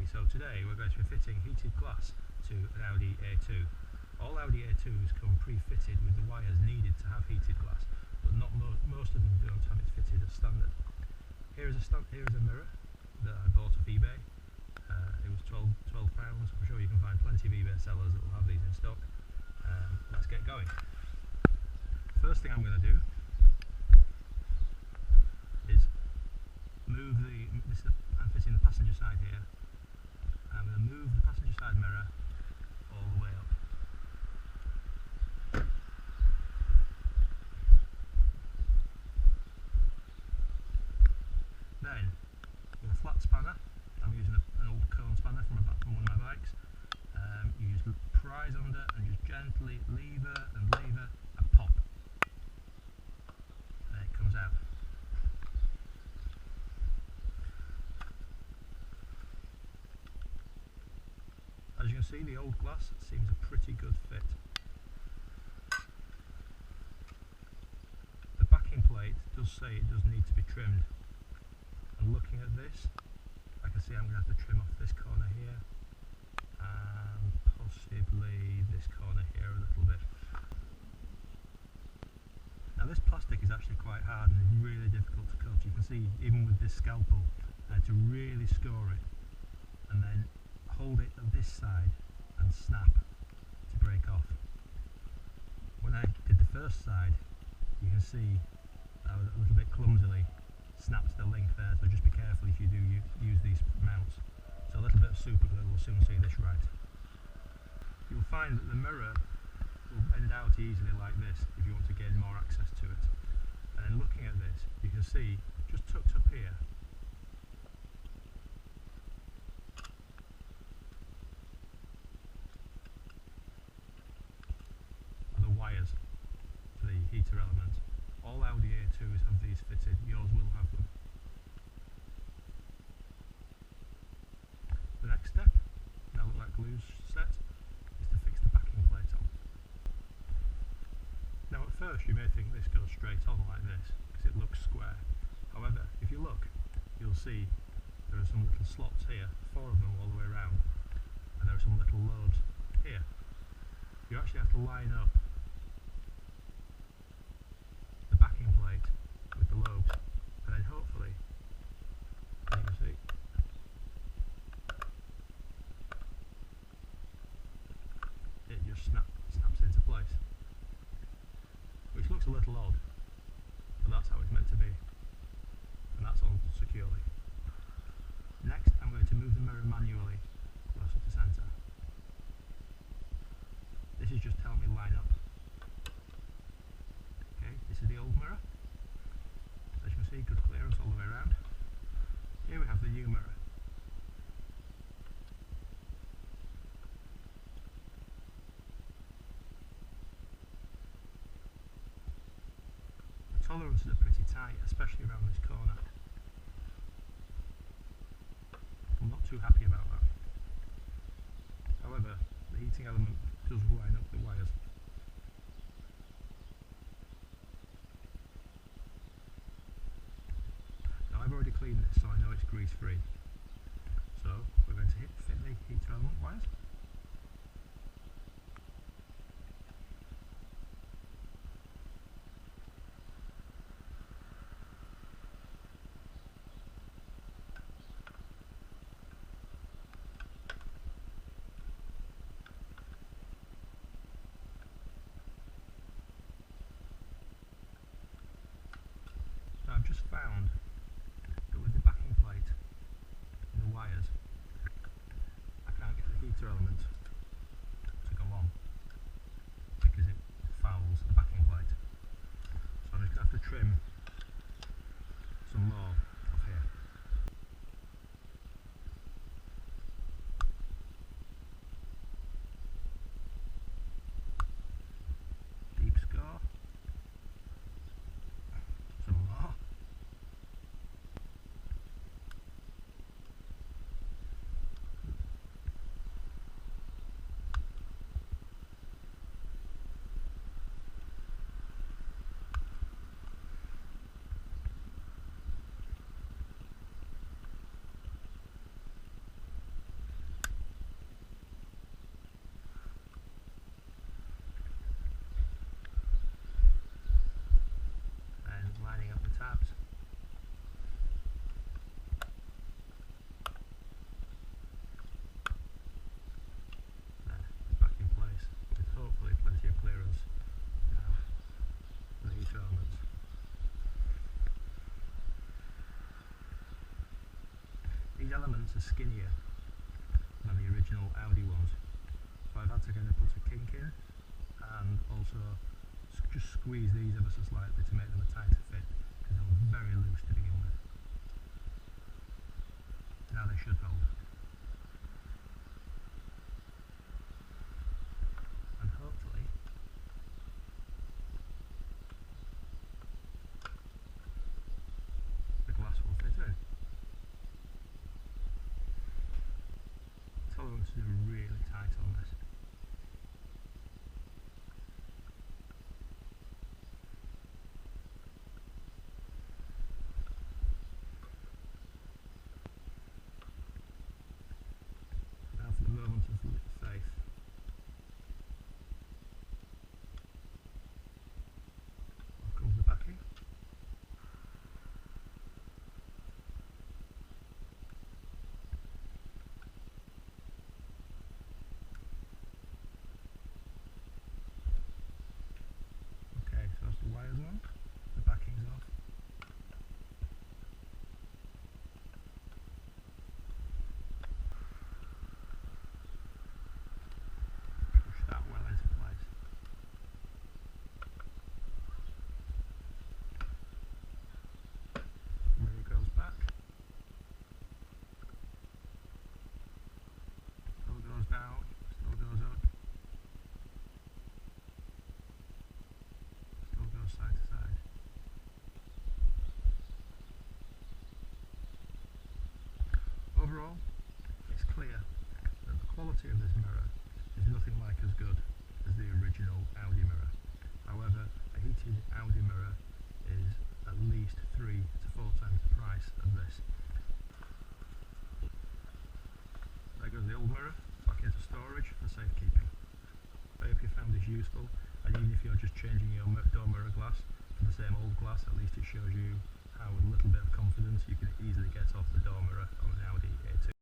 So today we're going to be fitting heated glass to an Audi A2. All Audi A2s come pre-fitted with the wires needed to have heated glass, but not most of them don't have it fitted as standard. Here is a mirror that I bought off eBay. It was £12. I'm sure you can find plenty of eBay sellers that will have these in stock. Let's get going. First thing I'm going to do is move I'm fitting the passenger side here. I'm going to move the passenger side mirror all the way up. Then, with a flat spanner, I'm using an old cone spanner from one of my bikes. You just prise under and just gently lever and pop. There it comes out. As you can see, the old glass seems a pretty good fit. The backing plate does say it does need to be trimmed. And looking at this, I can see I'm going to have to trim off this corner here and possibly this corner here a little bit. Now this plastic is actually quite hard and really difficult to cut. You can see even with this scalpel, to really score it and then hold it at this side and snap to break off. When I did the first side, you can see I was a little bit clumsily snapped the link there, so just be careful if you do use these mounts. So a little bit of super glue will soon see this right. You'll find that the mirror will bend out easily like this if you want to gain more access to it. And then looking at this, you can see just tucked up here are the wires for the heater element. All Audi A2s have these fitted, yours will have them. The next step, now look like glue's set, is to fix the backing plate on. Now at first you may think this goes straight on like this, because it looks square. However, if you look, you'll see there are some little slots here, 4 of them all the way around, and there are some little lobes here. You actually have to line up the backing plate with the lobes, and then hopefully, as you can see, it just snaps into place, which looks a little odd, but that's how it's meant to be, and that's on securely. Next, I'm going to move the mirror manually closer to centre. This is just telling me line up. Okay, this is the old mirror. As you can see, good clearance all the way around. Here we have the new mirror. The tolerances are pretty tight, especially around this corner. I'm not too happy about that. However, the heating element does line up the wires. Now I've already cleaned this, so I know it's grease free. So we're going to fit the heater element wires. I've just found that with the backing plate and the wires, I can't get the heater element to go on because it fouls the backing plate. So I'm just going to have to trim some more off here. Deep score. Some more. these elements are skinnier than the original Audi ones, so I've had to kind of put a kink in and also just squeeze these ever so slightly to make them a tighter fit, because they were very loose to begin with. Now they should hold. And hopefully the glass will fit in. Tolerances are really tight on this. Now for the moment of faith. Off comes the backing. Okay, so that's the wires on, the backing's off. Push that well into place. Mirror goes back. Still goes down, still goes up. Still goes side to side. Overall, it's clear that the quality of this mirror is nothing like as good as the original Audi mirror. However, a heated Audi mirror is at least 3 to 4 times the price of this. There goes the old mirror back into storage for safekeeping. I hope you found this useful, and even if you're just changing your door mirror glass for the same old glass, at least it shows you how with a little bit of confidence you can easily get off the door mirror on an Audi A2.